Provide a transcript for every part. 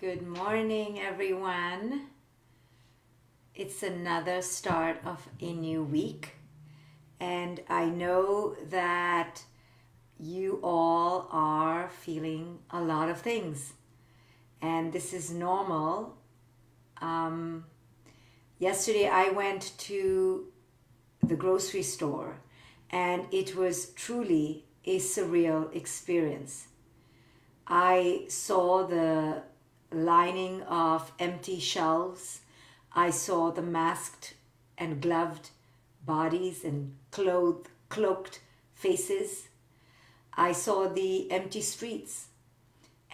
Good morning, everyone. It's another start of a new week, and I know that you all are feeling a lot of things, and this is normal. Yesterday, I went to the grocery store, and it was truly a surreal experience. I saw the lining of empty shelves. I saw the masked and gloved bodies and cloaked faces. I saw the empty streets,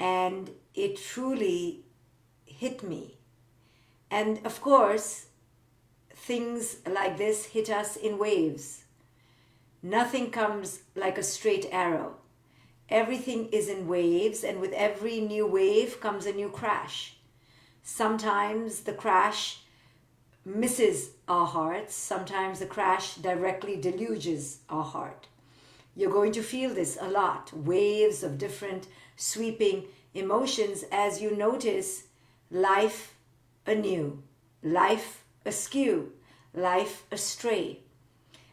and it truly hit me. And of course, things like this hit us in waves. Nothing comes like a straight arrow. Everything is in waves, and with every new wave comes a new crash. Sometimes the crash misses our hearts. Sometimes the crash directly deluges our heart. You're going to feel this a lot. Waves of different sweeping emotions as you notice life anew, life askew, life astray.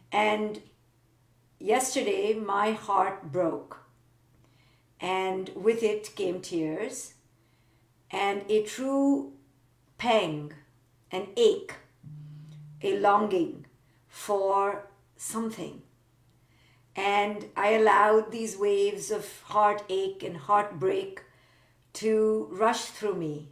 And yesterday my heart broke. And with it came tears and a true pang, an ache, a longing for something. And I allowed these waves of heartache and heartbreak to rush through me.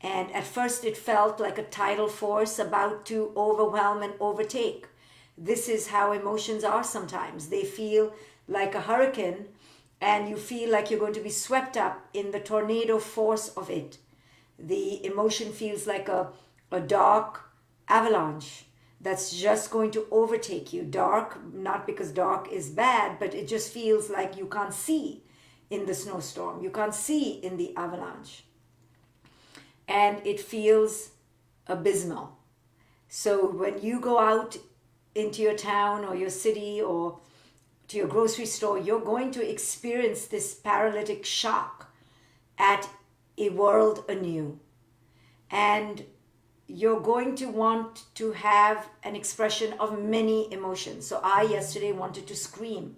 And at first it felt like a tidal force about to overwhelm and overtake. This is how emotions are sometimes. They feel like a hurricane, and you feel like you're going to be swept up in the tornado force of it. The emotion feels like a dark avalanche that's just going to overtake you. Dark, not because dark is bad, but it just feels like you can't see in the snowstorm. You can't see in the avalanche. And it feels abysmal. So when you go out into your town or your city or to your grocery store, you're going to experience this paralytic shock at a world anew. And you're going to want to have an expression of many emotions. So I yesterday wanted to scream,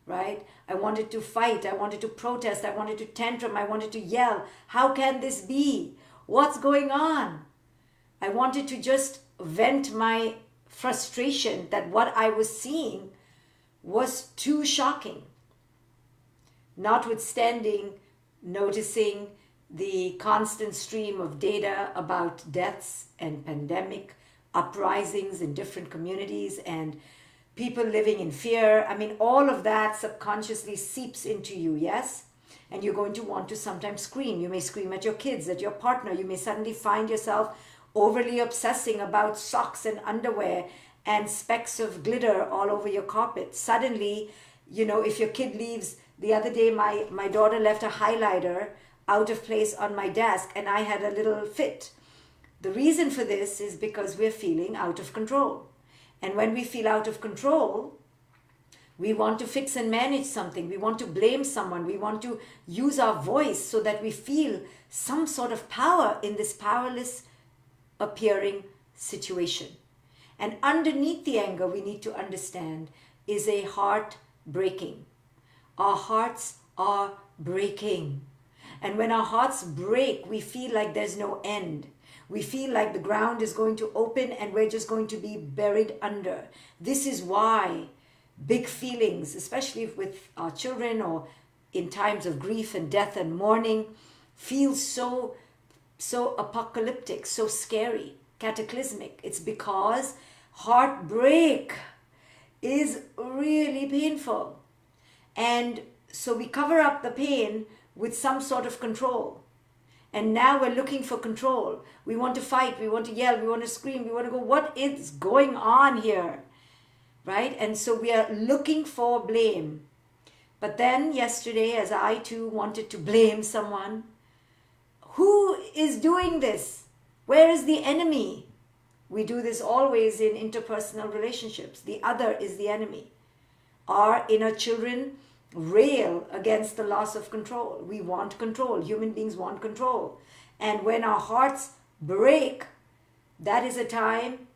right? I wanted to fight. I wanted to protest. I wanted to tantrum. I wanted to yell. How can this be? What's going on? I wanted to just vent my frustration that what I was seeing was too shocking. Notwithstanding noticing the constant stream of data about deaths and pandemic uprisings in different communities and people living in fear. I mean, all of that subconsciously seeps into you, yes? And you're going to want to sometimes scream. You may scream at your kids, at your partner. You may suddenly find yourself overly obsessing about socks and underwear and specks of glitter all over your carpet. Suddenly, if your kid leaves, the other day my daughter left a highlighter out of place on my desk and I had a little fit. The reason for this is because we're feeling out of control. And when we feel out of control, we want to fix and manage something. We want to blame someone. We want to use our voice so that we feel some sort of power in this powerless appearing situation. And underneath the anger, we need to understand, is a heart breaking. Our hearts are breaking. And when our hearts break, we feel like there's no end. We feel like the ground is going to open and we're just going to be buried under. This is why big feelings, especially with our children or in times of grief and death and mourning, feel so apocalyptic, so scary, cataclysmic. It's because heartbreak is really painful. And so we cover up the pain with some sort of control. And now we're looking for control. We want to fight, we want to yell, we want to scream, we want to go, what is going on here? Right? And so we are looking for blame. But then yesterday, as I too wanted to blame someone, who is doing this? Where is the enemy? We do this always in interpersonal relationships. The other is the enemy. Our inner children rail against the loss of control. We want control. Human beings want control. And when our hearts break, that is a time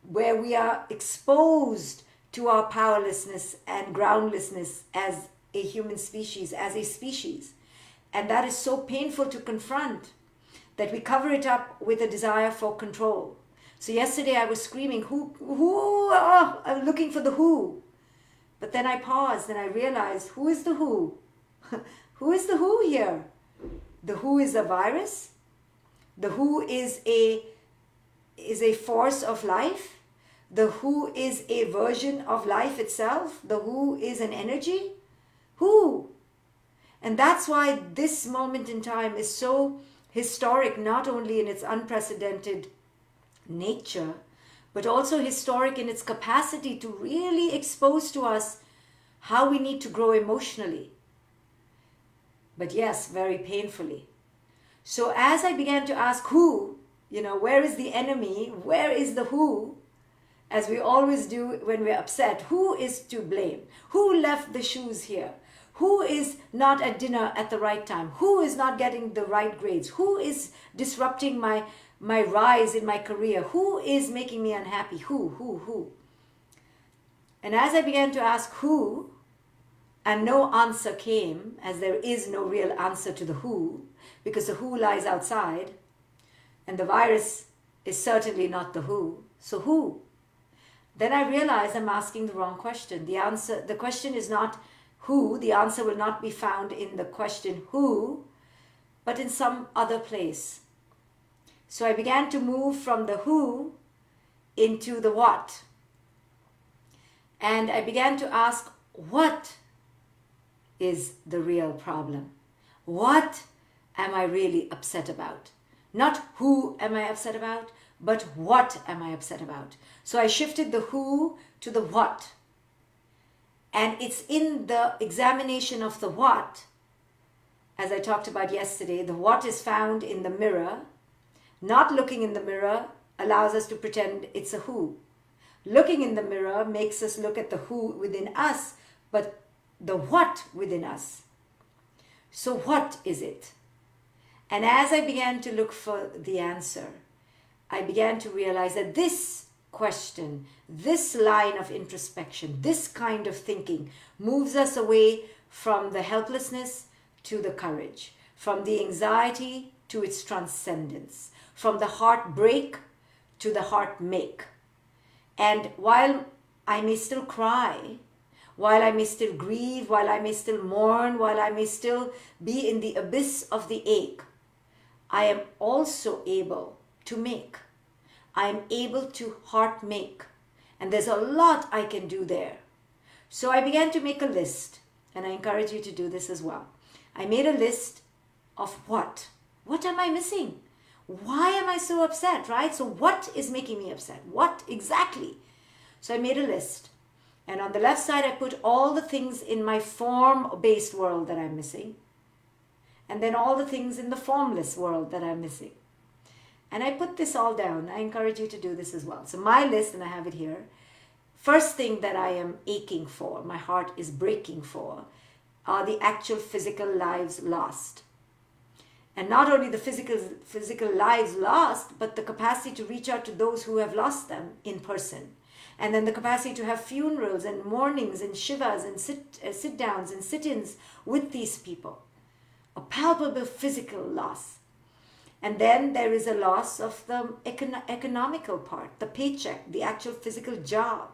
where we are exposed to our powerlessness and groundlessness as a human species, as a species. And that is so painful to confront that we cover it up with a desire for control. So yesterday I was screaming, I'm looking for the who. But then I paused and I realized, who is the who? Who is the who here? The who is a virus. The who is a force of life. The who is a version of life itself. The who is an energy. Who? And that's why this moment in time is so historic, not only in its unprecedented nature, but also historic in its capacity to really expose to us how we need to grow emotionally. But yes, very painfully. So as I began to ask who, where is the enemy? Where is the who? As we always do when we're upset, who is to blame? Who left the shoes here? Who is not at dinner at the right time? Who is not getting the right grades? Who is disrupting my rise in my career? Who is making me unhappy? Who? And as I began to ask who, and no answer came, as there is no real answer to the who, because the who lies outside, and the virus is certainly not the who. So who? Then I realized I'm asking the wrong question. The question is not who. The answer will not be found in the question who, but in some other place. So I began to move from the who into the what. And I began to ask, what is the real problem? What am I really upset about? Not who am I upset about, but what am I upset about? So I shifted the who to the what. And it's in the examination of the what, as I talked about yesterday, the what is found in the mirror. Not looking in the mirror allows us to pretend it's a who. Looking in the mirror makes us look at the who within us, but the what within us. So what is it? And as I began to look for the answer, I began to realize that this question, this line of introspection, this kind of thinking moves us away from the helplessness to the courage, from the anxiety to its transcendence, from the heartbreak to the heart make. And while I may still cry, while I may still grieve, while I may still mourn, while I may still be in the abyss of the ache, I am also able to make. I am able to heart make. And there's a lot I can do there. So I began to make a list, and I encourage you to do this as well. I made a list of what? What am I missing? Why am I so upset, right? So what is making me upset? What exactly? So I made a list. And on the left side, I put all the things in my form-based world that I'm missing. And then all the things in the formless world that I'm missing. And I put this all down. I encourage you to do this as well. So my list, and I have it here. First thing that I am aching for, my heart is breaking for, are the actual physical lives lost. And not only the physical lives lost, but the capacity to reach out to those who have lost them in person. And then the capacity to have funerals and mournings and shivas and sit-downs and sit-ins with these people. A palpable physical loss. And then there is a loss of the economical part, the paycheck, the actual physical job.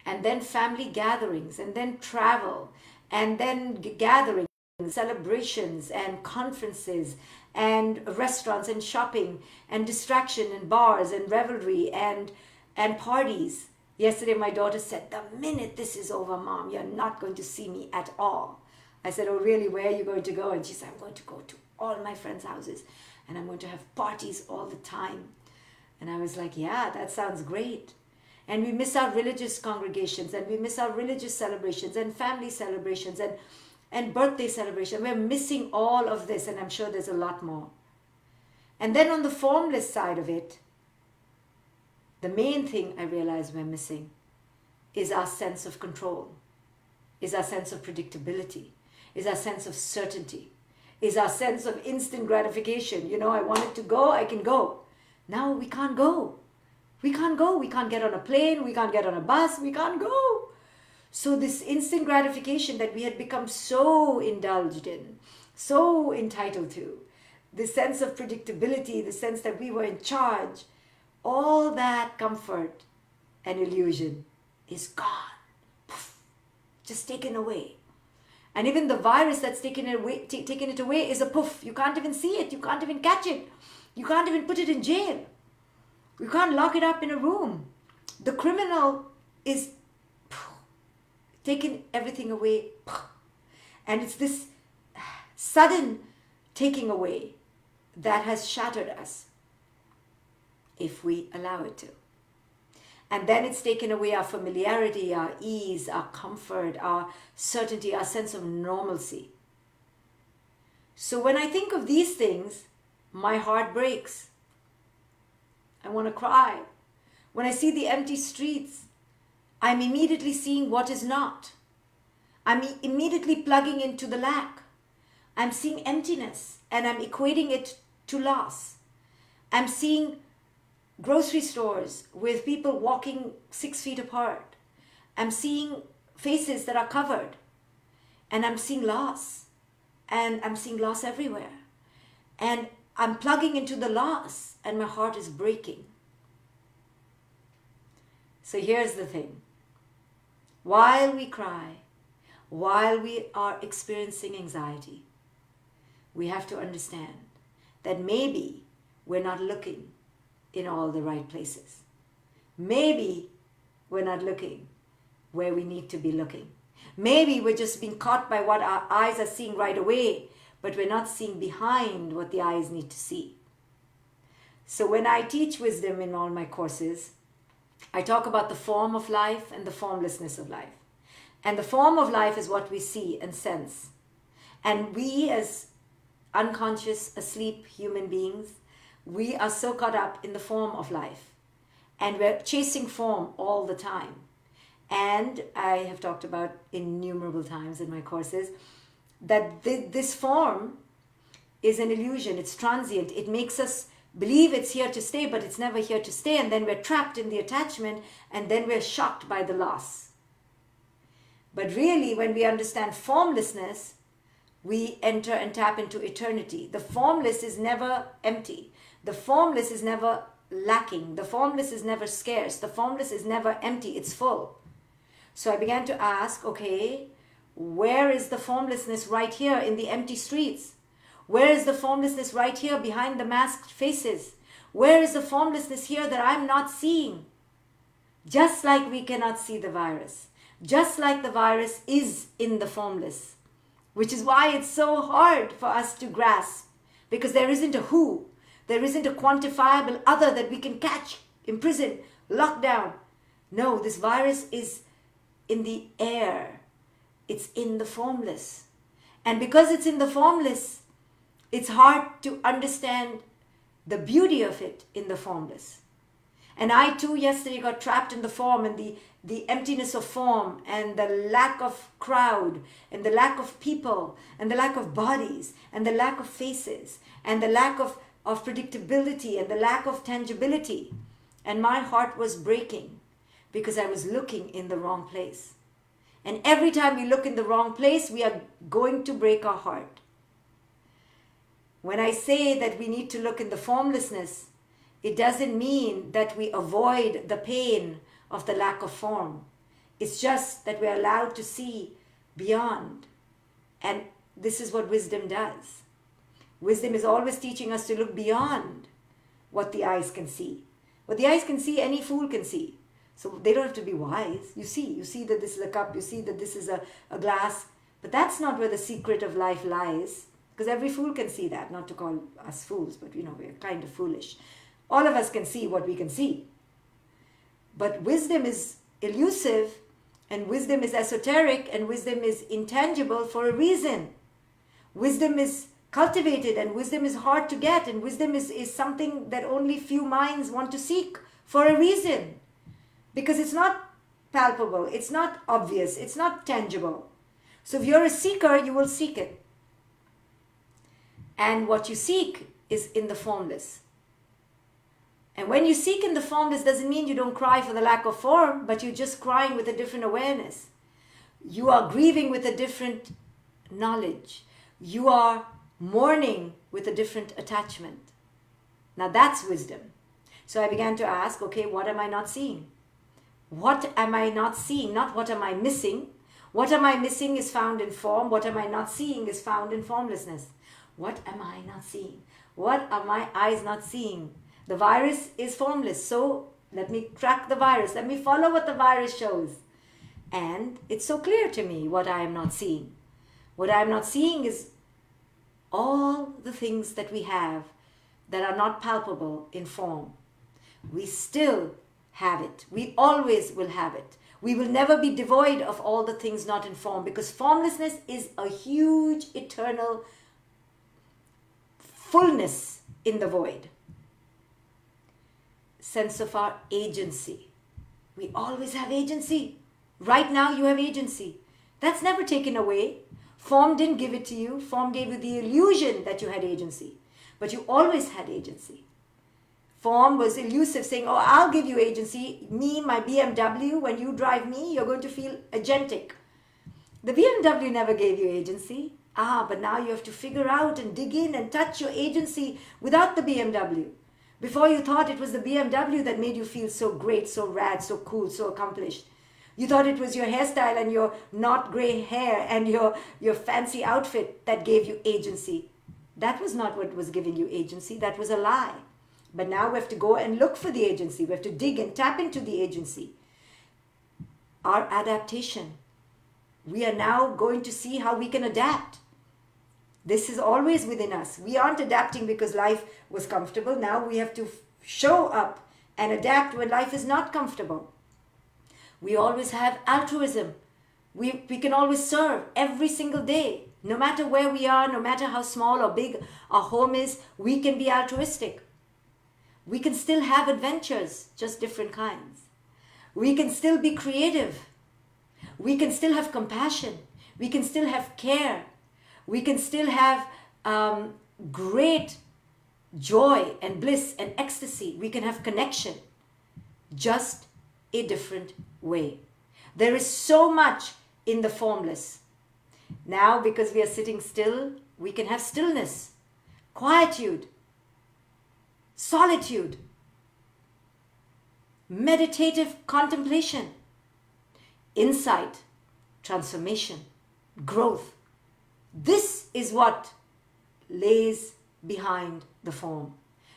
And then family gatherings, and then travel, and then gatherings, celebrations and conferences, and restaurants and shopping, and distraction and bars and revelry and parties. Yesterday my daughter said, the minute this is over, Mom, you're not going to see me at all. I said, oh really, where are you going to go? And she said, I'm going to go to all my friends' houses and I'm going to have parties all the time. And I was like, yeah, that sounds great. And we miss our religious congregations, and we miss our religious celebrations and family celebrations and birthday celebration. We're missing all of this, and I'm sure there's a lot more. And then on the formless side of it, the main thing I realize we're missing is our sense of control. is our sense of predictability, is our sense of certainty, is our sense of instant gratification. You know, I want it to go, I can go. Now we can't go. We can't go. We can't get on a plane. We can't get on a bus. We can't go. So this instant gratification that we had become so indulged in, so entitled to, the sense of predictability, the sense that we were in charge, all that comfort and illusion is gone. Poof, just taken away. And even the virus that's taken it away is a poof. You can't even see it. You can't even catch it. You can't even put it in jail. You can't lock it up in a room. The criminal is taking everything away. And it's this sudden taking away that has shattered us, if we allow it to. And then it's taken away our familiarity, our ease, our comfort, our certainty, our sense of normalcy. So when I think of these things, my heart breaks. I want to cry. When I see the empty streets, I'm immediately seeing what is not. I'm immediately plugging into the lack. I'm seeing emptiness and I'm equating it to loss. I'm seeing grocery stores with people walking 6 feet apart. I'm seeing faces that are covered and I'm seeing loss, and I'm seeing loss everywhere. And I'm plugging into the loss and my heart is breaking. So here's the thing. While we cry, while we are experiencing anxiety, we have to understand that maybe we're not looking in all the right places. Maybe we're not looking where we need to be looking. Maybe we're just being caught by what our eyes are seeing right away, but we're not seeing behind what the eyes need to see. So when I teach wisdom in all my courses, I talk about the form of life and the formlessness of life. And the form of life is what we see and sense. And we, as unconscious, asleep human beings, we are so caught up in the form of life. And we're chasing form all the time. And I have talked about innumerable times in my courses that this form is an illusion. It's transient. It makes us believe it's here to stay, but it's never here to stay. And then we're trapped in the attachment, and then we're shocked by the loss. But really, when we understand formlessness, we enter and tap into eternity. The formless is never empty. The formless is never lacking. The formless is never scarce. The formless is never empty. It's full. So I began to ask, okay, where is the formlessness right here in the empty streets? Where is the formlessness right here behind the masked faces? Where is the formlessness here that I'm not seeing? Just like we cannot see the virus. Just like the virus is in the formless. Which is why it's so hard for us to grasp. Because there isn't a who. There isn't a quantifiable other that we can catch, imprison, lock down. No, this virus is in the air. It's in the formless. And because it's in the formless, it's hard to understand the beauty of it in the formless. And I too yesterday got trapped in the form and the emptiness of form and the lack of crowd and the lack of people and the lack of bodies and the lack of faces and the lack of predictability and the lack of tangibility. And my heart was breaking because I was looking in the wrong place. And every time we look in the wrong place, we are going to break our heart. When I say that we need to look in the formlessness, it doesn't mean that we avoid the pain of the lack of form. It's just that we're allowed to see beyond. And this is what wisdom does. Wisdom is always teaching us to look beyond what the eyes can see. What the eyes can see, any fool can see. So they don't have to be wise. You see that this is a cup, you see that this is a glass. But that's not where the secret of life lies. Because every fool can see that. Not to call us fools, but we're kind of foolish. All of us can see what we can see. But wisdom is elusive, and wisdom is esoteric, and wisdom is intangible for a reason. Wisdom is cultivated, and wisdom is hard to get, and wisdom is something that only few minds want to seek for a reason. Because it's not palpable, it's not obvious, it's not tangible. So if you're a seeker, you will seek it. And what you seek is in the formless. And when you seek in the formless, doesn't mean you don't cry for the lack of form, but you're just crying with a different awareness. You are grieving with a different knowledge. You are mourning with a different attachment. Now that's wisdom. So I began to ask, okay, what am I not seeing? What am I not seeing? Not what am I missing? What am I missing is found in form. What am I not seeing is found in formlessness. What am I not seeing? What are my eyes not seeing? The virus is formless. So let me track the virus. Let me follow what the virus shows. And it's so clear to me what I am not seeing. What I am not seeing is all the things that we have that are not palpable in form. We still have it. We always will have it. We will never be devoid of all the things not in form, because formlessness is a huge eternal fullness in the void. Sense of our agency. We always have agency. Right now you have agency. That's never taken away. Form didn't give it to you. Form gave you the illusion that you had agency. But you always had agency. Form was elusive, saying, oh, I'll give you agency. Me, my BMW, when you drive me, you're going to feel agentic. The BMW never gave you agency. But now you have to figure out and dig in and touch your agency without the BMW. Before you thought it was the BMW that made you feel so great, so rad, so cool, so accomplished. You thought it was your hairstyle and your not gray hair and your fancy outfit that gave you agency. That was not what was giving you agency. That was a lie. But now we have to go and look for the agency. We have to dig and tap into the agency. Our adaptation. We are now going to see how we can adapt. This is always within us. We aren't adapting because life was comfortable. Now we have to show up and adapt when life is not comfortable. We always have altruism. We can always serve every single day. No matter where we are, no matter how small or big our home is, we can be altruistic. We can still have adventures, just different kinds. We can still be creative. We can still have compassion. We can still have care. We can still have great joy and bliss and ecstasy. We can have connection, just a different way. There is so much in the formless. Now, because we are sitting still, we can have stillness, quietude, solitude, meditative contemplation, insight, transformation, growth. This is what lays behind the form.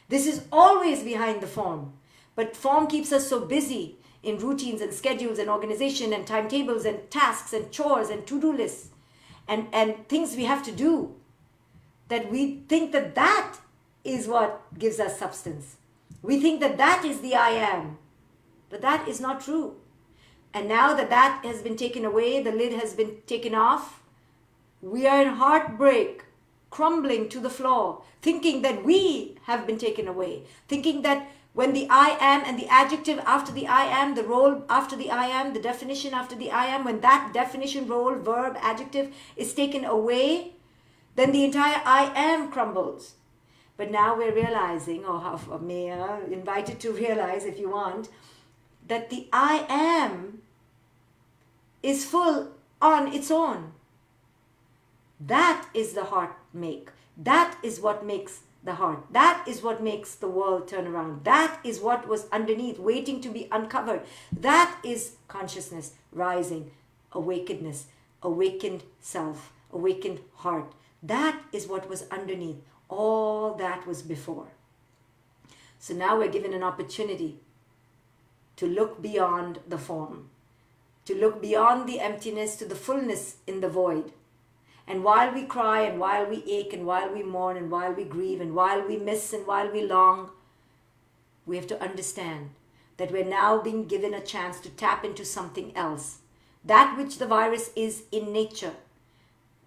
This is always behind the form. But form keeps us so busy in routines and schedules and organization and timetables and tasks and chores and to-do lists and things we have to do, that we think that that is what gives us substance. We think that that is the I am. But that is not true. And now that that has been taken away, the lid has been taken off, we are in heartbreak, crumbling to the floor, thinking that we have been taken away, thinking that when the I am and the adjective after the I am, the role after the I am, the definition after the I am, when that definition, role, verb, adjective is taken away, then the entire I am crumbles. But now we're realizing, or may invited to realize if you want, that the I am is full on its own. That is the heart make. That is what makes the heart. That is what makes the world turn around. That is what was underneath, waiting to be uncovered. That is consciousness rising, awakenedness, awakened self, awakened heart. That is what was underneath. All that was before. So now we're given an opportunity to look beyond the form, to look beyond the emptiness to the fullness in the void. And while we cry and while we ache and while we mourn and while we grieve and while we miss and while we long, we have to understand that we're now being given a chance to tap into something else. That which the virus is in nature,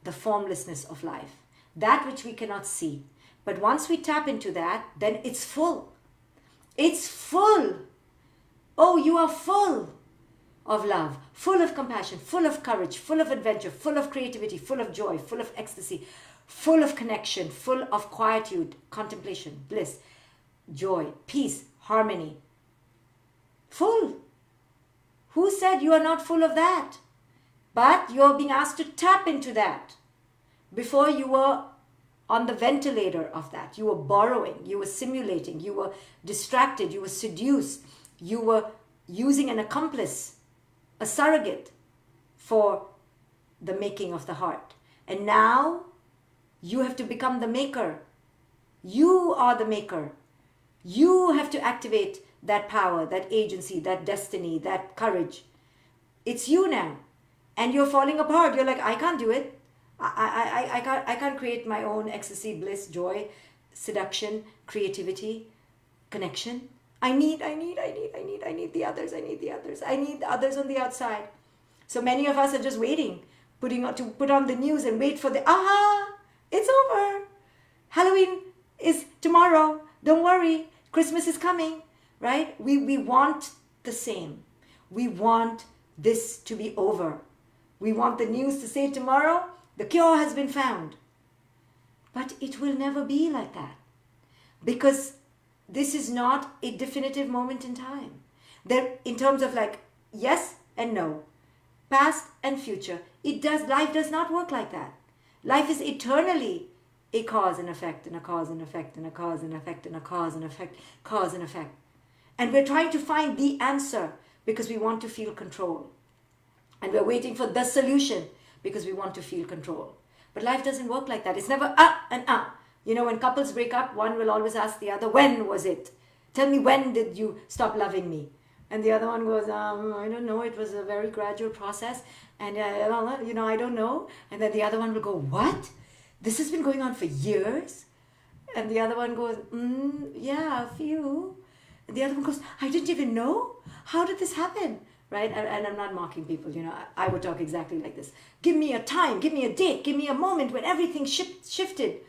the formlessness of life. That which we cannot see. But once we tap into that, then it's full. It's full. Oh, you are full. of love, full of compassion, full of courage, full of adventure, full of creativity, full of joy, full of ecstasy, full of connection, full of quietude, contemplation, bliss, joy, peace, harmony. Full. Who said you are not full of that? But you're being asked to tap into that. Before you were on the ventilator of that. You were borrowing, you were simulating, you were distracted, you were seduced, you were using an accomplice, a surrogate for the making of the heart. And now you have to become the maker. You are the maker. You have to activate that power, that agency, that destiny, that courage. It's you now. And you're falling apart. You're like, I can't do it. I can't create my own ecstasy, bliss, joy, seduction, creativity, connection. I need the others. I need the others. I need the others on the outside. So many of us are just waiting, to put on the news and wait for the, it's over. Halloween is tomorrow. Don't worry. Christmas is coming, right? We want the same. We want this to be over. We want the news to say tomorrow, the cure has been found. But it will never be like that. Because this is not a definitive moment in time. There, in terms of like yes and no, past and future, life does not work like that. Life is eternally a cause and effect and a cause and effect and a cause and effect and a cause and effect, cause and effect. And we're trying to find the answer because we want to feel control. And we're waiting for the solution because we want to feel control. But life doesn't work like that. It's never and You know, when couples break up, one will always ask the other, when was it? Tell me, when did you stop loving me? And the other one goes, I don't know. It was a very gradual process. And, I don't know. And then the other one will go, what? This has been going on for years? And the other one goes, yeah, a few. And the other one goes, I didn't even know? How did this happen? Right? And I'm not mocking people, I would talk exactly like this. Give me a time, give me a date, give me a moment when everything shifted.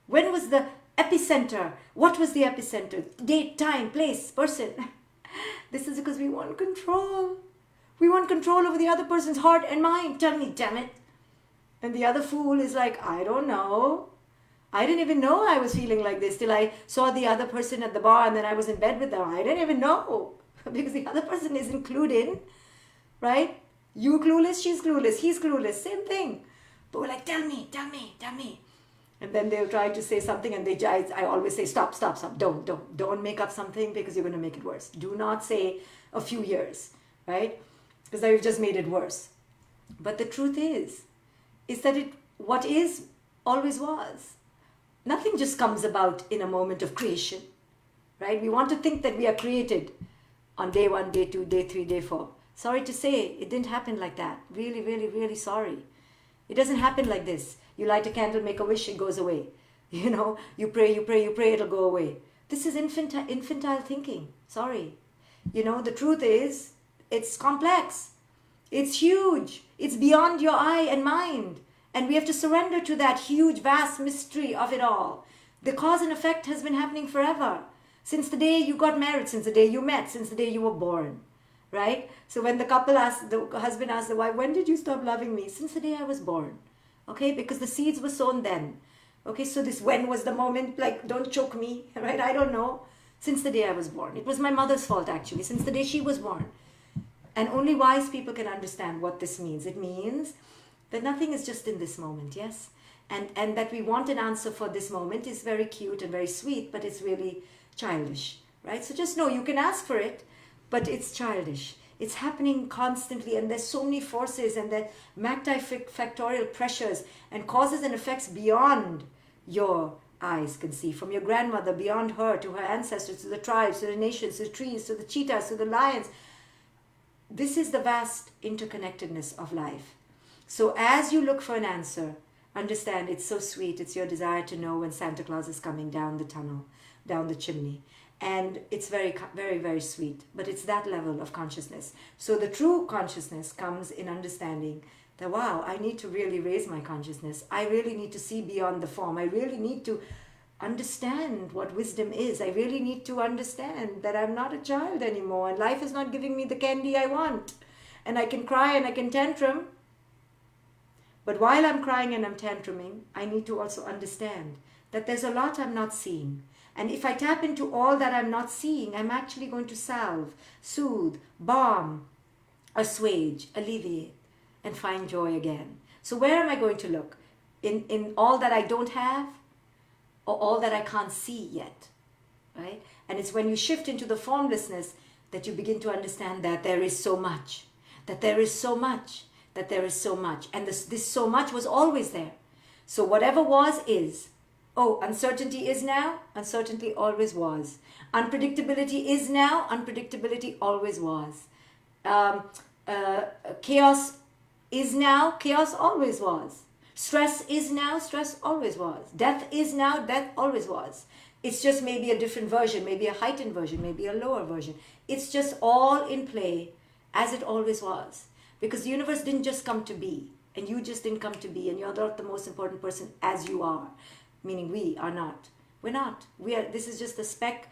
When was the epicenter? What was the epicenter? Date, time, place, person. This is because we want control. We want control over the other person's heart and mind. Tell me, damn it. And the other fool is like, I don't know. I didn't even know I was feeling like this till I saw the other person at the bar and then I was in bed with them. I didn't even know. Because the other person is included, right? You clueless, she's clueless, he's clueless, same thing. But we're like, tell me. And then they'll try to say something and I always say, stop. Don't make up something because you're going to make it worse. Do not say a few years, right? Because now you've just made it worse. But the truth is that what is always was. Nothing just comes about in a moment of creation, right? We want to think that we are created on day 1, day 2, day 3, day 4. Sorry to say, it didn't happen like that. Really, really, really sorry. It doesn't happen like this. You light a candle, make a wish, it goes away. You pray, it'll go away. This is infantile thinking. Sorry. The truth is, it's complex. It's huge. It's beyond your eye and mind. And we have to surrender to that huge, vast mystery of it all. The cause and effect has been happening forever. Since the day you got married, since the day you met, since the day you were born, right? So when the husband asked the wife, when did you stop loving me? Since the day I was born, okay? Because the seeds were sown then, okay? So this when was the moment, like, don't choke me, right? I don't know. Since the day I was born. It was my mother's fault, actually, since the day she was born. And only wise people can understand what this means. It means that nothing is just in this moment, yes? And that we want an answer for this moment is very cute and very sweet, but it's really childish, right? So just know you can ask for it, but it's childish. It's happening constantly, and there's so many forces and the multifactorial pressures and causes and effects beyond your eyes can see, from your grandmother, beyond her, to her ancestors, to the tribes, to the nations, to the trees, to the cheetahs, to the lions. This is the vast interconnectedness of life. So as you look for an answer, understand it's so sweet. It's your desire to know when Santa Claus is coming down the tunnel, down the chimney. And it's very, very, very sweet. But it's that level of consciousness. So the true consciousness comes in understanding that, wow, I need to really raise my consciousness. I really need to see beyond the form. I really need to understand what wisdom is. I really need to understand that I'm not a child anymore. And life is not giving me the candy I want. and I can cry and I can tantrum. But while I'm crying and I'm tantruming, I need to also understand that there's a lot I'm not seeing. And if I tap into all that I'm not seeing, I'm actually going to salve, soothe, balm, assuage, alleviate, and find joy again. So where am I going to look? In all that I don't have, or all that I can't see yet, right? And it's when you shift into the formlessness that you begin to understand that there is so much, that there is so much, that there is so much. And this so much was always there. So whatever was is. Oh, uncertainty is now, uncertainty always was. Unpredictability is now, unpredictability always was. Chaos is now, chaos always was. Stress is now, stress always was. Death is now, death always was. It's just maybe a different version, maybe a heightened version, maybe a lower version. It's just all in play as it always was. Because the universe didn't just come to be, and you just didn't come to be, and you're not the most important person as you are. Meaning we are not. We're not. This is just a speck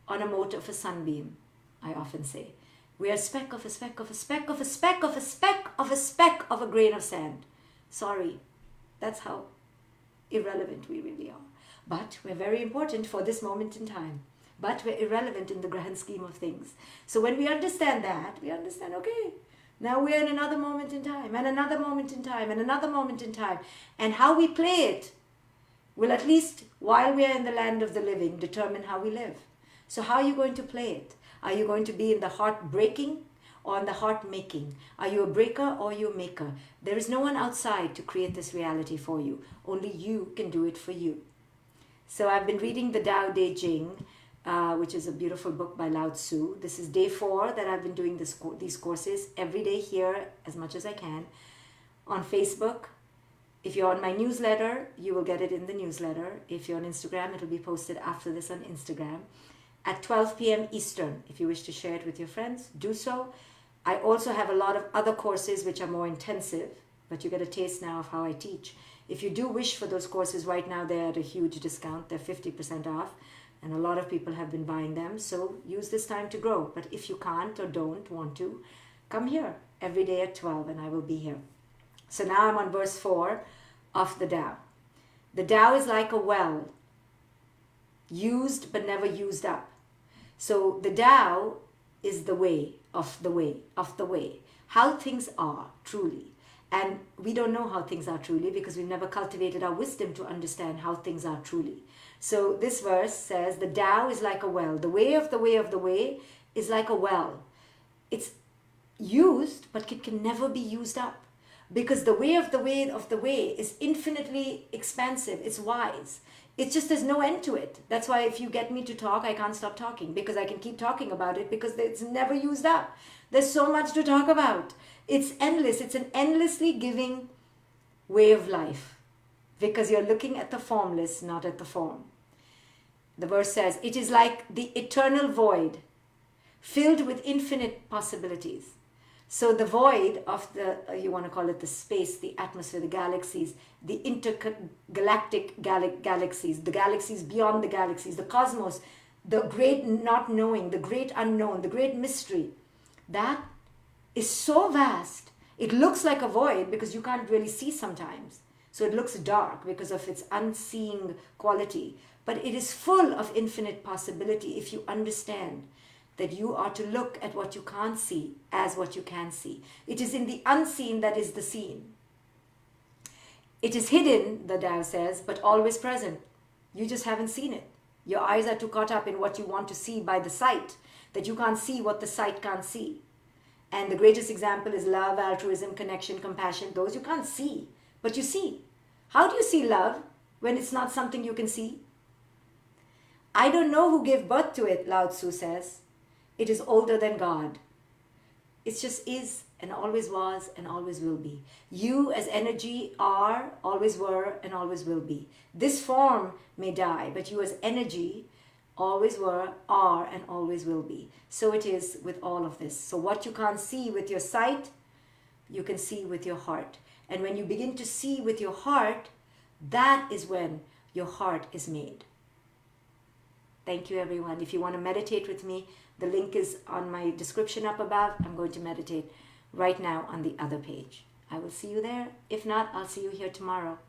on a mote of a sunbeam, I often say. We are a speck of a speck of a speck of a speck of a speck of a speck of a grain of sand. Sorry. That's how irrelevant we really are. But we're very important for this moment in time. But we're irrelevant in the grand scheme of things. So when we understand that, we understand, okay, now we're in another moment in time, and another moment in time, and another moment in time. And how we play it will, at least while we are in the land of the living, determine how we live. So how are you going to play it? Are you going to be in the heart breaking or in the heart making? Are you a breaker or you a maker? There is no one outside to create this reality for you. Only you can do it for you. So I've been reading the Tao Te Ching, which is a beautiful book by Lao Tzu. This is day 4 that I've been doing these courses every day here as much as I can on Facebook. If you're on my newsletter, you will get it in the newsletter. If you're on Instagram, it will be posted after this on Instagram at 12 p.m. Eastern. If you wish to share it with your friends, do so. I also have a lot of other courses which are more intensive, but you get a taste now of how I teach. If you do wish for those courses right now, they're at a huge discount. They're 50% off, and a lot of people have been buying them. So use this time to grow. But if you can't or don't want to, come here every day at 12 and I will be here. So now I'm on verse 4 of the Tao. The Tao is like a well, used but never used up. So the Tao is the way of the way of the way. How things are truly. And we don't know how things are truly because we've never cultivated our wisdom to understand how things are truly. So this verse says the Tao is like a well. The way of the way of the way is like a well. It's used, but it can never be used up. Because the way of the way of the way is infinitely expansive. It's wise. It's just there's no end to it. That's why if you get me to talk, I can't stop talking because I can keep talking about it because it's never used up. There's so much to talk about. It's endless. It's an endlessly giving way of life because you're looking at the formless, not at the form. The verse says, it is like the eternal void filled with infinite possibilities. So the void of the, you want to call it the space, the atmosphere, the galaxies, the intergalactic galaxies, the galaxies beyond the galaxies, the cosmos, the great not knowing, the great unknown, the great mystery, that is so vast. It looks like a void because you can't really see sometimes. So it looks dark because of its unseeing quality. But it is full of infinite possibility if you understand that you are to look at what you can't see as what you can see. It is in the unseen that is the seen. It is hidden, the Tao says, but always present. You just haven't seen it. Your eyes are too caught up in what you want to see by the sight that you can't see what the sight can't see. And the greatest example is love, altruism, connection, compassion. Those you can't see, but you see. How do you see love when it's not something you can see? I don't know who gave birth to it, Lao Tzu says. It is older than God. It just is and always was and always will be. You as energy are, always were, and always will be. This form may die, but you as energy always were, are, and always will be. So it is with all of this. So what you can't see with your sight, you can see with your heart. And when you begin to see with your heart, that is when your heart is made. Thank you, everyone. If you want to meditate with me, the link is on my description up above. I'm going to meditate right now on the other page. I will see you there. If not, I'll see you here tomorrow.